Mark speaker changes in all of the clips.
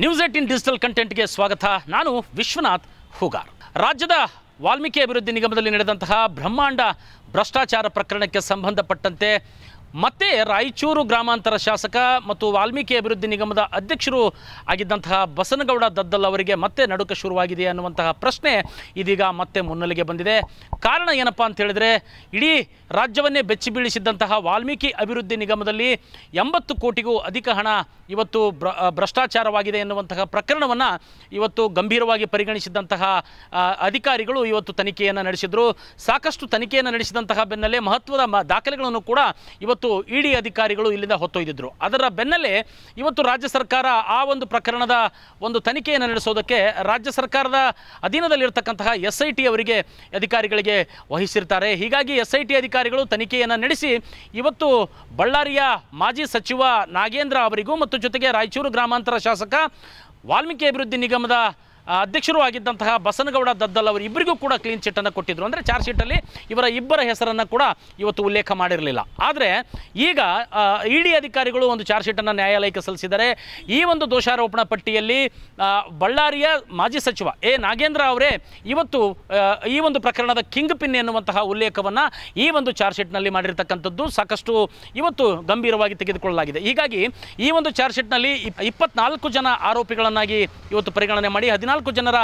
Speaker 1: News 18 digital ಕಂಟೆಂಟ್ಗೆ ಸ್ವಾಗತ. ನಾನು ವಿಶ್ವನಾಥ್ ಹೂಗಾರ್. ರಾಜ್ಯದ ವಾಲ್ಮೀಕಿ ಅಭಿವೃದ್ಧಿ ನಿಗಮದಲ್ಲಿ ನಡೆದಂತಹ ಬ್ರಹ್ಮಾಂಡ ಭ್ರಷ್ಟಾಚಾರ ಪ್ರಕರಣಕ್ಕೆ ಸಂಬಂಧಪಟ್ಟಂತೆ ಮತ್ತೆ ರಾಯಚೂರು ಗ್ರಾಮಾಂತರ ಶಾಸಕ ಮತ್ತು ವಾಲ್ಮೀಕಿ ಅಭಿವೃದ್ಧಿ ನಿಗಮದ ಅಧ್ಯಕ್ಷರು ಆಗಿದ್ದಂತಹ ಬಸನಗೌಡ ದದ್ದಲ್ ಅವರಿಗೆ ಮತ್ತೆ ನಡುಕ ಶುರುವಾಗಿದೆ ಅನ್ನುವಂತಹ ಪ್ರಶ್ನೆ ಇದೀಗ ಮತ್ತೆ ಮುನ್ನೆಲೆಗೆ ಬಂದಿದೆ. ಕಾರಣ ಏನಪ್ಪ ಅಂತ ಹೇಳಿದ್ರೆ, ಇಡೀ ರಾಜ್ಯವನ್ನೇ ಬೆಚ್ಚಿ ಬೀಳಿಸಿದ್ದಂತಹ ವಾಲ್ಮೀಕಿ ಅಭಿವೃದ್ಧಿ ನಿಗಮದಲ್ಲಿ 80 ಕೋಟಿಗೂ ಅಧಿಕ ಹಣ ಇವತ್ತು ಭ್ರಷ್ಟಾಚಾರವಾಗಿದೆ ಎನ್ನುವಂತಹ ಪ್ರಕರಣವನ್ನು ಇವತ್ತು ಗಂಭೀರವಾಗಿ ಪರಿಗಣಿಸಿದಂತಹ ಅಧಿಕಾರಿಗಳು ಇವತ್ತು ತನಿಖೆಯನ್ನು ನಡೆಸಿದರು. ಸಾಕಷ್ಟು ತನಿಖೆಯನ್ನು ನಡೆಸಿದಂತಹ ಬೆನ್ನಲ್ಲೇ ಮಹತ್ವದ ದಾಖಲೆಗಳನ್ನು ಕೂಡ ಇವತ್ತು ಇಡಿ ಅಧಿಕಾರಿಗಳು ಇಲ್ಲಿಂದ ಹೊತ್ತೊಯ್ದಿದ್ರು. ಅದರ ಬೆನ್ನಲ್ಲೇ ಇವತ್ತು ರಾಜ್ಯ ಸರ್ಕಾರ ಆ ಒಂದು ಪ್ರಕರಣದ ಒಂದು ತನಿಖೆಯನ್ನು ನಡೆಸೋದಕ್ಕೆ ರಾಜ್ಯ ಸರ್ಕಾರದ ಅಧೀನದಲ್ಲಿರ್ತಕ್ಕಂತಹ SIT ಅವರಿಗೆ ಅಧಿಕಾರಿಗಳಿಗೆ ವಹಿಸಿರ್ತಾರೆ. ಹೀಗಾಗಿ SIT ಅಧಿಕಾರಿಗಳು ತನಿಖೆಯನ್ನು ನಡೆಸಿ ಇವತ್ತು ಬಳ್ಳಾರಿಯ ಮಾಜಿ ಸಚಿವ ನಾಗೇಂದ್ರ ಅವರಿಗೂ ಮತ್ತು ಜೊತೆಗೆ ರಾಯಚೂರು ಗ್ರಾಮಾಂತರ ಶಾಸಕ ವಾಲ್ಮೀಕಿ ಅಭಿವೃದ್ಧಿ ನಿಗಮದ ಅಧ್ಯಕ್ಷರು ಆಗಿದ್ದಂತಹ ಬಸನಗೌಡ ದದ್ದಲ್ ಅವರು ಇಬ್ಬರಿಗೂ ಕೂಡ ಕ್ಲೀನ್ ಚಿಟ್ಟನ್ನು ಕೊಟ್ಟಿದ್ರು. ಅಂದರೆ ಚಾರ್ಜ್ ಶೀಟಲ್ಲಿ ಇವರ ಇಬ್ಬರ ಹೆಸರನ್ನು ಕೂಡ ಇವತ್ತು ಉಲ್ಲೇಖ ಮಾಡಿರಲಿಲ್ಲ. ಆದರೆ ಈಗ ಇಡಿ ಅಧಿಕಾರಿಗಳು ಒಂದು ಚಾರ್ಜ್ ಶೀಟನ್ನು ನ್ಯಾಯಾಲಯಕ್ಕೆ ಸಲ್ಲಿಸಿದ್ದಾರೆ. ಈ ಒಂದು ದೋಷಾರೋಪಣಾ ಪಟ್ಟಿಯಲ್ಲಿ ಬಳ್ಳಾರಿಯ ಮಾಜಿ ಸಚಿವ ನಾಗೇಂದ್ರ ಅವರೇ ಇವತ್ತು ಈ ಒಂದು ಪ್ರಕರಣದ ಕಿಂಗ್ ಪಿನ್ ಎನ್ನುವಂತಹ ಉಲ್ಲೇಖವನ್ನು ಈ ಒಂದು ಚಾರ್ಜ್ ಶೀಟ್ನಲ್ಲಿ ಮಾಡಿರ್ತಕ್ಕಂಥದ್ದು ಸಾಕಷ್ಟು ಇವತ್ತು ಗಂಭೀರವಾಗಿ ತೆಗೆದುಕೊಳ್ಳಲಾಗಿದೆ. ಹೀಗಾಗಿ ಈ ಒಂದು ಚಾರ್ಜ್ ಶೀಟ್ನಲ್ಲಿ 24 ಜನ ಆರೋಪಿಗಳನ್ನಾಗಿ ಇವತ್ತು ಪರಿಗಣನೆ ಮಾಡಿ 14 ಜನರ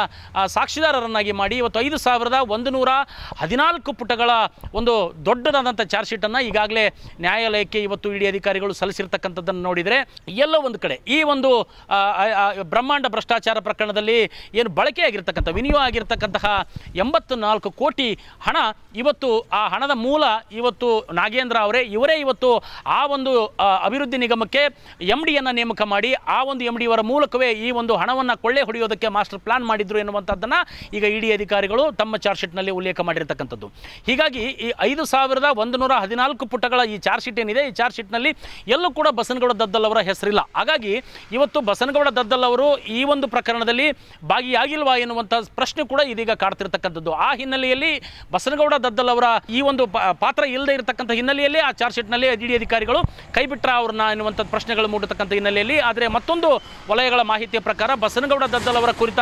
Speaker 1: ಸಾಕ್ಷಿದಾರರನ್ನಾಗಿ ಮಾಡಿ ಇವತ್ತು 5114 ಪುಟಗಳ ಒಂದು ದೊಡ್ಡದಾದಂಥ ಚಾರ್ಜ್ ಶೀಟನ್ನು ಈಗಾಗಲೇ ನ್ಯಾಯಾಲಯಕ್ಕೆ ಇವತ್ತು ಇಡಿ ಅಧಿಕಾರಿಗಳು ಸಲ್ಲಿಸಿರ್ತಕ್ಕಂಥದ್ದನ್ನು ನೋಡಿದರೆ ಎಲ್ಲೋ ಒಂದು ಕಡೆ ಈ ಒಂದು ಬ್ರಹ್ಮಾಂಡ ಭ್ರಷ್ಟಾಚಾರ ಪ್ರಕರಣದಲ್ಲಿ ಏನು ಬಳಕೆಯಾಗಿರ್ತಕ್ಕಂಥ ವಿನಿಯೋಗ ಆಗಿರ್ತಕ್ಕಂತಹ 84 ಕೋಟಿ ಹಣ ಇವತ್ತು ಆ ಹಣದ ಮೂಲ ಇವತ್ತು ನಾಗೇಂದ್ರ ಇವರೇ ಇವತ್ತು ಆ ಒಂದು ಅಭಿವೃದ್ಧಿ ನಿಗಮಕ್ಕೆ MD ನೇಮಕ ಮಾಡಿ ಆ ಒಂದು MD ಅವರ ಮೂಲಕವೇ ಈ ಒಂದು ಹಣವನ್ನು ಕೊಳ್ಳೆ ಹೊಡೆಯೋದಕ್ಕೆ ಮಾಸ್ಟರ್ ಪ್ಲಾನ್ ಮಾಡಿದ್ರು ಎನ್ನುವಂಥದ್ದನ್ನು ಈಗ ಇಡಿ ಅಧಿಕಾರಿಗಳು ತಮ್ಮ ಚಾರ್ಜ್ ಶೀಟ್ನಲ್ಲಿ ಉಲ್ಲೇಖ ಮಾಡಿರ್ತಕ್ಕಂಥದ್ದು. ಹೀಗಾಗಿ ಈ 5114 ಪುಟಗಳ ಈ ಚಾರ್ಜ್ ಶೀಟ್ ಏನಿದೆ, ಈ ಚಾರ್ಜ್ ಶೀಟ್ನಲ್ಲಿ ಎಲ್ಲೂ ಕೂಡ ಬಸನಗೌಡ ದದ್ದಲ್ ಅವರ ಹೆಸರಿಲ್ಲ. ಹಾಗಾಗಿ ಇವತ್ತು ಬಸನಗೌಡ ದದ್ದಲ್ ಅವರು ಈ ಒಂದು ಪ್ರಕರಣದಲ್ಲಿ ಭಾಗಿಯಾಗಿಲ್ವಾ ಎನ್ನುವಂಥ ಪ್ರಶ್ನೆ ಕೂಡ ಇದೀಗ ಕಾಡ್ತಿರ್ತಕ್ಕಂಥದ್ದು. ಆ ಹಿನ್ನೆಲೆಯಲ್ಲಿ ಬಸನಗೌಡ ದದ್ದಲ್ ಅವರ ಈ ಒಂದು ಪಾತ್ರ ಇಲ್ಲದೆ ಇರತಕ್ಕಂಥ ಹಿನ್ನೆಲೆಯಲ್ಲಿ ಆ ಚಾರ್ಜ್ ಶೀಟ್ನಲ್ಲಿ ಇಡಿ ಅಧಿಕಾರಿಗಳು ಕೈಬಿಟ್ರ ಅವ್ರನ್ನ ಎನ್ನುವಂಥ ಪ್ರಶ್ನೆಗಳು ಮೂಡತಕ್ಕಂಥ ಹಿನ್ನೆಲೆಯಲ್ಲಿ. ಆದರೆ ಮತ್ತೊಂದು ವಲಯಗಳ ಮಾಹಿತಿಯ ಪ್ರಕಾರ ಬಸನಗೌಡ ದದ್ದಲ್ ಅವರ ಕುರಿತ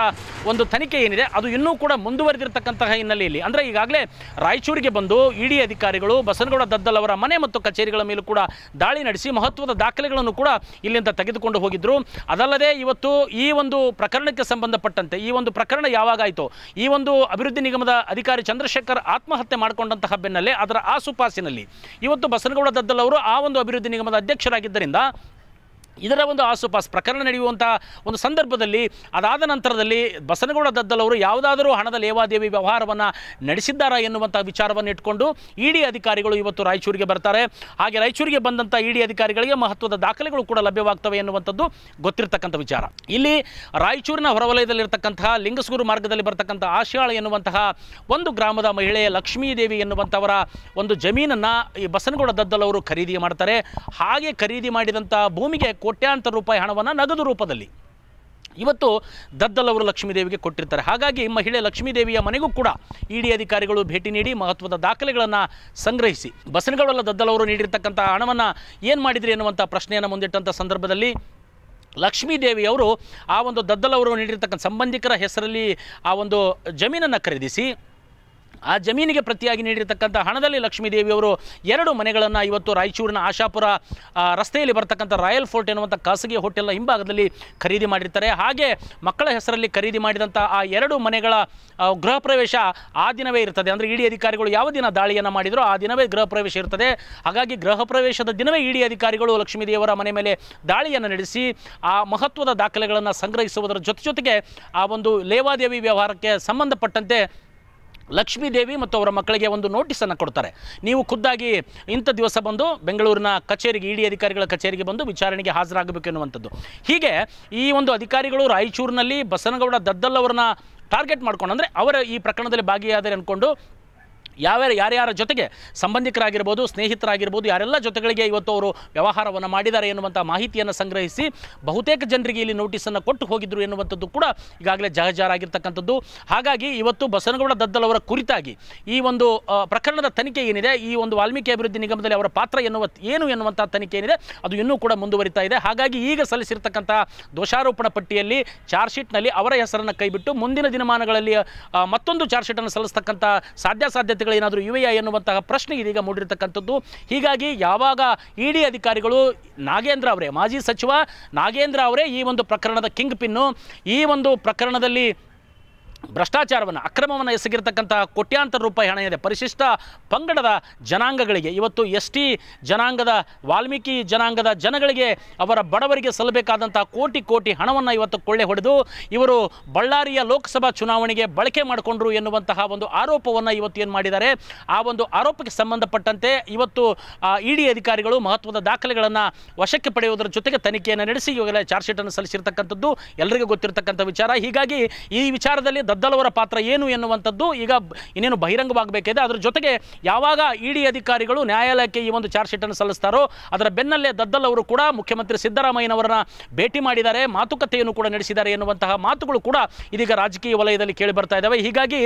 Speaker 1: ಒಂದು ತನಿಖೆ ಏನಿದೆ ಅದು ಇನ್ನೂ ಕೂಡ ಮುಂದುವರೆದಿರತಕ್ಕಂತಹ ಹಿನ್ನೆಲೆಯಲ್ಲಿ, ಅಂದರೆ ಈಗಾಗಲೇ ರಾಯಚೂರಿಗೆ ಬಂದು ಇಡಿ ಅಧಿಕಾರಿಗಳು ಬಸನಗೌಡ ದದ್ದಲ್ ಅವರ ಮನೆ ಮತ್ತು ಕಚೇರಿಗಳ ಮೇಲೂ ಕೂಡ ದಾಳಿ ನಡೆಸಿ ಮಹತ್ವದ ದಾಖಲೆಗಳನ್ನು ಕೂಡ ಇಲ್ಲಿಂದ ತೆಗೆದುಕೊಂಡು ಹೋಗಿದ್ರು. ಅದಲ್ಲದೆ ಇವತ್ತು ಈ ಒಂದು ಪ್ರಕರಣಕ್ಕೆ ಸಂಬಂಧಪಟ್ಟಂತೆ ಈ ಒಂದು ಪ್ರಕರಣ ಯಾವಾಗಾಯಿತು, ಈ ಒಂದು ಅಭಿವೃದ್ಧಿ ನಿಗಮದ ಅಧಿಕಾರಿ ಚಂದ್ರಶೇಖರ್ ಆತ್ಮಹತ್ಯೆ ಮಾಡಿಕೊಂಡಂತಹ ಬೆನ್ನಲ್ಲೇ ಅದರ ಆಸುಪಾಸಿನಲ್ಲಿ ಇವತ್ತು ಬಸನಗೌಡ ದದ್ದಲ್ ಅವರು ಆ ಒಂದು ಅಭಿವೃದ್ಧಿ ನಿಗಮದ ಅಧ್ಯಕ್ಷರಾಗಿದ್ದರಿಂದ ಇದರ ಒಂದು ಆಸುಪಾಸ್ ಪ್ರಕರಣ ನಡೆಯುವಂಥ ಒಂದು ಸಂದರ್ಭದಲ್ಲಿ ಅದಾದ ನಂತರದಲ್ಲಿ ಬಸನಗೌಡ ದದ್ದಲ್ ಅವರು ಯಾವುದಾದರೂ ಹಣದ ಲೇವಾದೇವಿ ವ್ಯವಹಾರವನ್ನು ನಡೆಸಿದ್ದಾರಾ ಎನ್ನುವಂಥ ವಿಚಾರವನ್ನು ಇಟ್ಕೊಂಡು ಇಡಿ ಅಧಿಕಾರಿಗಳು ಇವತ್ತು ರಾಯಚೂರಿಗೆ ಬರ್ತಾರೆ. ಹಾಗೆ ರಾಯಚೂರಿಗೆ ಬಂದಂಥ ಇಡಿ ಅಧಿಕಾರಿಗಳಿಗೆ ಮಹತ್ವದ ದಾಖಲೆಗಳು ಕೂಡ ಲಭ್ಯವಾಗ್ತವೆ ಎನ್ನುವಂಥದ್ದು ಗೊತ್ತಿರತಕ್ಕಂಥ ವಿಚಾರ. ಇಲ್ಲಿ ರಾಯಚೂರಿನ ಹೊರವಲಯದಲ್ಲಿರ್ತಕ್ಕಂತಹ ಲಿಂಗಸೂರು ಮಾರ್ಗದಲ್ಲಿ ಬರ್ತಕ್ಕಂಥ ಆಶಾಳ ಎನ್ನುವಂತಹ ಒಂದು ಗ್ರಾಮದ ಮಹಿಳೆ ಲಕ್ಷ್ಮೀದೇವಿ ಎನ್ನುವಂಥವರ ಒಂದು ಜಮೀನನ್ನು ಈ ಬಸನಗೌಡ ದದ್ದಲ್ ಅವರು ಖರೀದಿ ಮಾಡ್ತಾರೆ. ಹಾಗೆ ಖರೀದಿ ಮಾಡಿದಂಥ ಭೂಮಿಗೆ ಕೋಟ್ಯಾಂತರ ರೂಪಾಯಿ ಹಣವನ್ನು ನಗದು ರೂಪದಲ್ಲಿ ಇವತ್ತು ದದ್ದಲ್ ಅವರು ಲಕ್ಷ್ಮೀದೇವಿಗೆ ಕೊಟ್ಟಿರ್ತಾರೆ. ಹಾಗಾಗಿ ಮಹಿಳೆ ಲಕ್ಷ್ಮೀದೇವಿಯ ಮನೆಗೂ ಕೂಡ ಇಡಿ ಅಧಿಕಾರಿಗಳು ಭೇಟಿ ನೀಡಿ ಮಹತ್ವದ ದಾಖಲೆಗಳನ್ನು ಸಂಗ್ರಹಿಸಿ ಬಸನಗೌಡ ದದ್ದಲ್ ಅವರು ನೀಡಿರ್ತಕ್ಕಂಥ ಹಣವನ್ನು ಏನು ಮಾಡಿದ್ರಿ ಎನ್ನುವಂಥ ಪ್ರಶ್ನೆಯನ್ನು ಮುಂದಿಟ್ಟಂಥ ಸಂದರ್ಭದಲ್ಲಿ ಲಕ್ಷ್ಮೀದೇವಿಯವರು ಆ ಒಂದು ದದ್ದಲ್ ಅವರು ನೀಡಿರ್ತಕ್ಕಂಥ ಸಂಬಂಧಿಕರ ಹೆಸರಲ್ಲಿ ಆ ಒಂದು ಜಮೀನನ್ನು ಖರೀದಿಸಿ ಆ ಜಮೀನಿಗೆ ಪ್ರತಿಯಾಗಿ ನೀಡಿರ್ತಕ್ಕಂಥ ಹಣದಲ್ಲಿ ಲಕ್ಷ್ಮೀದೇವಿಯವರು 2 ಮನೆಗಳನ್ನು ಇವತ್ತು ರಾಯಚೂರಿನ ಆಶಾಪುರ ರಸ್ತೆಯಲ್ಲಿ ಬರ್ತಕ್ಕಂಥ ರಾಯಲ್ ಫೋರ್ಟ್ ಎನ್ನುವಂಥ ಖಾಸಗಿ ಹೋಟೆಲ್ನ ಹಿಂಭಾಗದಲ್ಲಿ ಖರೀದಿ ಮಾಡಿರ್ತಾರೆ. ಹಾಗೆ ಮಕ್ಕಳ ಹೆಸರಲ್ಲಿ ಖರೀದಿ ಮಾಡಿದಂಥ ಆ 2 ಮನೆಗಳ ಗೃಹ ಪ್ರವೇಶ ಆ ದಿನವೇ ಇರ್ತದೆ. ಅಂದರೆ ಇಡಿ ಅಧಿಕಾರಿಗಳು ಯಾವ ದಿನ ದಾಳಿಯನ್ನು ಮಾಡಿದರೂ ಆ ದಿನವೇ ಗೃಹ ಪ್ರವೇಶ ಇರ್ತದೆ. ಹಾಗಾಗಿ ಗೃಹ ಪ್ರವೇಶದ ದಿನವೇ ಇಡಿ ಅಧಿಕಾರಿಗಳು ಲಕ್ಷ್ಮೀದೇವಿಯವರ ಮನೆ ಮೇಲೆ ದಾಳಿಯನ್ನು ನಡೆಸಿ ಆ ಮಹತ್ವದ ದಾಖಲೆಗಳನ್ನು ಸಂಗ್ರಹಿಸುವುದರ ಜೊತೆಗೆ ಆ ಒಂದು ಲೇವಾದೇವಿ ವ್ಯವಹಾರಕ್ಕೆ ಸಂಬಂಧಪಟ್ಟಂತೆ ಲಕ್ಷ್ಮೀದೇವಿ ಮತ್ತು ಅವರ ಮಕ್ಕಳಿಗೆ ಒಂದು ನೋಟಿಸನ್ನು ಕೊಡ್ತಾರೆ. ನೀವು ಖುದ್ದಾಗಿ ಇಂಥ ದಿವಸ ಬಂದು ಬೆಂಗಳೂರಿನ ಕಚೇರಿಗೆ ಇಡಿ ಅಧಿಕಾರಿಗಳ ಕಚೇರಿಗೆ ಬಂದು ವಿಚಾರಣೆಗೆ ಹಾಜರಾಗಬೇಕು ಎನ್ನುವಂಥದ್ದು. ಹೀಗೆ ಈ ಒಂದು ಅಧಿಕಾರಿಗಳು ರಾಯಚೂರಿನಲ್ಲಿ ಬಸನಗೌಡ ದದ್ದಲ್ ಅವರನ್ನ ಟಾರ್ಗೆಟ್ ಮಾಡ್ಕೊಂಡು, ಅಂದರೆ ಅವರ ಈ ಪ್ರಕರಣದಲ್ಲಿ ಭಾಗಿಯಾದರೆ ಅಂದ್ಕೊಂಡು ಯಾರ್ಯಾರ ಜೊತೆಗೆ ಸಂಬಂಧಿಕರಾಗಿರ್ಬೋದು, ಸ್ನೇಹಿತರಾಗಿರ್ಬೋದು, ಯಾರೆಲ್ಲ ಜೊತೆಗಳಿಗೆ ಇವತ್ತು ಅವರು ವ್ಯವಹಾರವನ್ನು ಮಾಡಿದ್ದಾರೆ ಎನ್ನುವಂಥ ಮಾಹಿತಿಯನ್ನು ಸಂಗ್ರಹಿಸಿ ಬಹುತೇಕ ಜನರಿಗೆ ಇಲ್ಲಿ ನೋಟಿಸನ್ನು ಕೊಟ್ಟು ಹೋಗಿದ್ರು ಎನ್ನುವಂಥದ್ದು ಕೂಡ ಈಗಾಗಲೇ ಜಹಜಾರಾಗಿರ್ತಕ್ಕಂಥದ್ದು. ಹಾಗಾಗಿ ಇವತ್ತು ಬಸನಗೌಡ ದದ್ದಲ್ ಅವರ ಕುರಿತಾಗಿ ಈ ಒಂದು ಪ್ರಕರಣದ ತನಿಖೆ ಏನಿದೆ, ಈ ಒಂದು ವಾಲ್ಮೀಕಿ ಅಭಿವೃದ್ಧಿ ನಿಗಮದಲ್ಲಿ ಅವರ ಪಾತ್ರ ಎನ್ನುವಂಥ ತನಿಖೆ ಏನಿದೆ ಅದು ಇನ್ನೂ ಕೂಡ ಮುಂದುವರಿತಾ ಇದೆ. ಹಾಗಾಗಿ ಈಗ ಸಲ್ಲಿಸಿರ್ತಕ್ಕಂಥ ದೋಷಾರೋಪಣಾ ಪಟ್ಟಿಯಲ್ಲಿ ಚಾರ್ಜ್ ಶೀಟ್ನಲ್ಲಿ ಅವರ ಹೆಸರನ್ನು ಕೈಬಿಟ್ಟು ಮುಂದಿನ ದಿನಮಾನಗಳಲ್ಲಿ ಮತ್ತೊಂದು ಚಾರ್ಜ್ ಶೀಟನ್ನು ಸಲ್ಲಿಸ್ತಕ್ಕಂಥ ಸಾಧ್ಯತೆಗಳು ಏನಾದರೂ ಇವೆಯಾ ಎನ್ನುವಂತಹ ಪ್ರಶ್ನೆ ಇದೀಗ ಮೂಡಿರತಕ್ಕಂಥದ್ದು. ಹೀಗಾಗಿ ಯಾವಾಗ ಇಡಿ ಅಧಿಕಾರಿಗಳು ನಾಗೇಂದ್ರ ಅವರೇ, ಮಾಜಿ ಸಚಿವ ನಾಗೇಂದ್ರ ಅವರೇ ಈ ಒಂದು ಪ್ರಕರಣದ ಕಿಂಗ್ ಪಿನ್ನು, ಈ ಒಂದು ಪ್ರಕರಣದಲ್ಲಿ ಭ್ರಷ್ಟಾಚಾರವನ್ನು, ಅಕ್ರಮವನ್ನು ಎಸಗಿರ್ತಕ್ಕಂಥ ಕೋಟ್ಯಾಂತರ ರೂಪಾಯಿ ಹಣ ಇದೆ ಪರಿಶಿಷ್ಟ ಪಂಗಡದ ಜನಾಂಗಗಳಿಗೆ, ಇವತ್ತು ST ಜನಾಂಗದ, ವಾಲ್ಮೀಕಿ ಜನಾಂಗದ ಜನಗಳಿಗೆ, ಅವರ ಬಡವರಿಗೆ ಸಲ್ಲಬೇಕಾದಂಥ ಕೋಟಿ ಹಣವನ್ನು ಇವತ್ತು ಕೊಳ್ಳೆ ಹೊಡೆದು ಇವರು ಬಳ್ಳಾರಿಯ ಲೋಕಸಭಾ ಚುನಾವಣೆಗೆ ಬಳಕೆ ಮಾಡಿಕೊಂಡ್ರು ಎನ್ನುವಂತಹ ಒಂದು ಆರೋಪವನ್ನು ಇವತ್ತು ಏನು ಮಾಡಿದ್ದಾರೆ. ಆ ಒಂದು ಆರೋಪಕ್ಕೆ ಸಂಬಂಧಪಟ್ಟಂತೆ ಇವತ್ತು ಇಡಿ ಅಧಿಕಾರಿಗಳು ಮಹತ್ವದ ದಾಖಲೆಗಳನ್ನು ವಶಕ್ಕೆ ಪಡೆಯುವುದರ ಜೊತೆಗೆ ತನಿಖೆಯನ್ನು ನಡೆಸಿ ಇವಾಗಲೇ ಚಾರ್ಜ್ ಶೀಟನ್ನು ಸಲ್ಲಿಸಿರ್ತಕ್ಕಂಥದ್ದು ಎಲ್ಲರಿಗೂ ಗೊತ್ತಿರತಕ್ಕಂಥ ವಿಚಾರ. ಹೀಗಾಗಿ ಈ ವಿಚಾರದಲ್ಲಿ ದದ್ದಲ್ ಅವರ ಪಾತ್ರ ಏನು ಎನ್ನುವಂಥದ್ದು ಈಗ ಇನ್ನೇನು ಬಹಿರಂಗವಾಗಬೇಕಿದೆ. ಅದರ ಜೊತೆಗೆ ಯಾವಾಗ ಇಡಿ ಅಧಿಕಾರಿಗಳು ನ್ಯಾಯಾಲಯಕ್ಕೆ ಈ ಒಂದು ಚಾರ್ಜ್ ಶೀಟನ್ನು ಸಲ್ಲಿಸ್ತಾರೋ ಅದರ ಬೆನ್ನಲ್ಲೇ ದದ್ದಲ್ ಅವರು ಕೂಡ ಮುಖ್ಯಮಂತ್ರಿ ಸಿದ್ದರಾಮಯ್ಯನವರನ್ನ ಭೇಟಿ ಮಾಡಿದ್ದಾರೆ, ಮಾತುಕತೆಯನ್ನು ಕೂಡ ನಡೆಸಿದ್ದಾರೆ ಎನ್ನುವಂತಹ ಮಾತುಗಳು ಕೂಡ ಇದೀಗ ರಾಜಕೀಯ ವಲಯದಲ್ಲಿ ಕೇಳಿ ಬರ್ತಾ ಇದ್ದಾವೆ. ಹೀಗಾಗಿ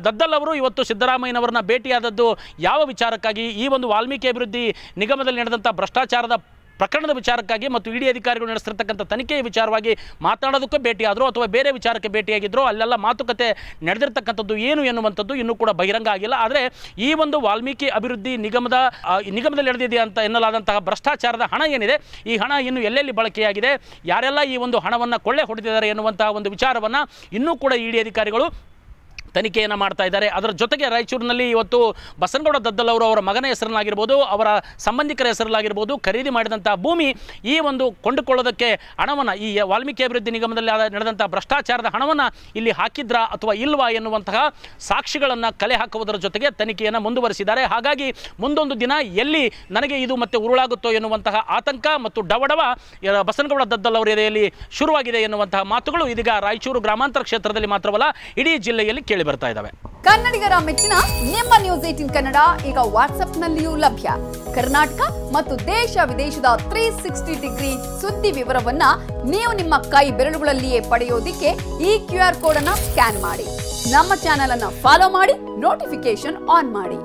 Speaker 1: ದದ್ದಲ್ ಅವರು ಇವತ್ತು ಸಿದ್ದರಾಮಯ್ಯನವರನ್ನ ಭೇಟಿಯಾದದ್ದು ಯಾವ ವಿಚಾರಕ್ಕಾಗಿ, ಈ ಒಂದು ವಾಲ್ಮೀಕಿ ಅಭಿವೃದ್ಧಿ ನಿಗಮದಲ್ಲಿ ನಡೆದಂಥ ಭ್ರಷ್ಟಾಚಾರದ ಪ್ರಕರಣದ ವಿಚಾರಕ್ಕಾಗಿ ಮತ್ತು ಇಡಿ ಅಧಿಕಾರಿಗಳು ನಡೆಸಿರ್ತಕ್ಕಂಥ ತನಿಖೆಯ ವಿಚಾರವಾಗಿ ಮಾತನಾಡೋದಕ್ಕೆ ಭೇಟಿಯಾದರೂ ಅಥವಾ ಬೇರೆ ವಿಚಾರಕ್ಕೆ ಭೇಟಿಯಾಗಿದ್ದರೂ ಅಲ್ಲೆಲ್ಲ ಮಾತುಕತೆ ನಡೆದಿರ್ತಕ್ಕಂಥದ್ದು ಏನು ಎನ್ನುವಂಥದ್ದು ಇನ್ನೂ ಕೂಡ ಬಹಿರಂಗ ಆಗಿಲ್ಲ. ಆದರೆ ಈ ಒಂದು ವಾಲ್ಮೀಕಿ ಅಭಿವೃದ್ಧಿ ನಿಗಮದಲ್ಲಿ ನಡೆದಿದೆ ಅಂತ ಎನ್ನಲಾದಂತಹ ಭ್ರಷ್ಟಾಚಾರದ ಹಣ ಏನಿದೆ, ಈ ಹಣ ಇನ್ನು ಎಲ್ಲೆಲ್ಲಿ ಬಳಕೆಯಾಗಿದೆ, ಯಾರೆಲ್ಲ ಈ ಒಂದು ಹಣವನ್ನು ಕೊಳ್ಳೆ ಹೊಡೆದಿದ್ದಾರೆ ಎನ್ನುವಂತಹ ಒಂದು ವಿಚಾರವನ್ನು ಇನ್ನೂ ಕೂಡ ಇಡಿ ಅಧಿಕಾರಿಗಳು ತನಿಖೆಯನ್ನು ಮಾಡ್ತಾ ಇದ್ದಾರೆ. ಅದರ ಜೊತೆಗೆ ರಾಯಚೂರಿನಲ್ಲಿ ಇವತ್ತು ಬಸನಗೌಡ ದದ್ದಲ್ ಅವರು ಅವರ ಮಗನ ಹೆಸರಲ್ಲಾಗಿರ್ಬೋದು, ಅವರ ಸಂಬಂಧಿಕರ ಹೆಸರಲ್ಲಾಗಿರ್ಬೋದು ಖರೀದಿ ಮಾಡಿದಂಥ ಭೂಮಿ ಈ ಒಂದು ಕೊಂಡುಕೊಳ್ಳೋದಕ್ಕೆ ಹಣವನ್ನು, ಈ ವಾಲ್ಮೀಕಿ ಅಭಿವೃದ್ಧಿ ನಿಗಮದಲ್ಲಿ ನಡೆದಂಥ ಭ್ರಷ್ಟಾಚಾರದ ಹಣವನ್ನು ಇಲ್ಲಿ ಹಾಕಿದ್ರಾ ಅಥವಾ ಇಲ್ವಾ ಎನ್ನುವಂತಹ ಸಾಕ್ಷಿಗಳನ್ನು ಕಲೆ ಹಾಕುವುದರ ಜೊತೆಗೆ ತನಿಖೆಯನ್ನು ಮುಂದುವರಿಸಿದ್ದಾರೆ. ಹಾಗಾಗಿ ಮುಂದೊಂದು ದಿನ ಎಲ್ಲಿ ನನಗೆ ಇದು ಮತ್ತೆ ಉರುಳಾಗುತ್ತೋ ಎನ್ನುವಂತಹ ಆತಂಕ ಮತ್ತು ಡವಡವ ಬಸನಗೌಡ ದದ್ದಲ್ ಅವರ ಎದೆಯಲ್ಲಿ ಶುರುವಾಗಿದೆ ಎನ್ನುವಂತಹ ಮಾತುಗಳು ಇದೀಗ ರಾಯಚೂರು ಗ್ರಾಮಾಂತರ ಕ್ಷೇತ್ರದಲ್ಲಿ ಮಾತ್ರವಲ್ಲ ಇಡೀ ಜಿಲ್ಲೆಯಲ್ಲಿ ಕೇಳಿ ಬರ್ತಾ ಇದ್ದಾವೆ.
Speaker 2: ಕನ್ನಡಿಗರ ಮೆಚ್ಚಿನ ನಿಮ್ಮ ನ್ಯೂಸ್ 18 ಕನ್ನಡ ಈಗ ವಾಟ್ಸ್ಆಪ್ನಲ್ಲಿಯೂ ಲಭ್ಯ. ಕರ್ನಾಟಕ ಮತ್ತು ದೇಶ ವಿದೇಶದ 360 ಡಿಗ್ರಿ ಸುದ್ದಿ ವಿವರವನ್ನ ನೀವು ನಿಮ್ಮ ಕೈ ಬೆರಳುಗಳಲ್ಲಿಯೇ ಪಡೆಯೋದಿಕ್ಕೆ ಈ QR ಕೋಡ್ ಅನ್ನು ಸ್ಕ್ಯಾನ್ ಮಾಡಿ. ನಮ್ಮ ಚಾನೆಲ್ ಅನ್ನು ಫಾಲೋ ಮಾಡಿ, ನೋಟಿಫಿಕೇಶನ್ ಆನ್ ಮಾಡಿ.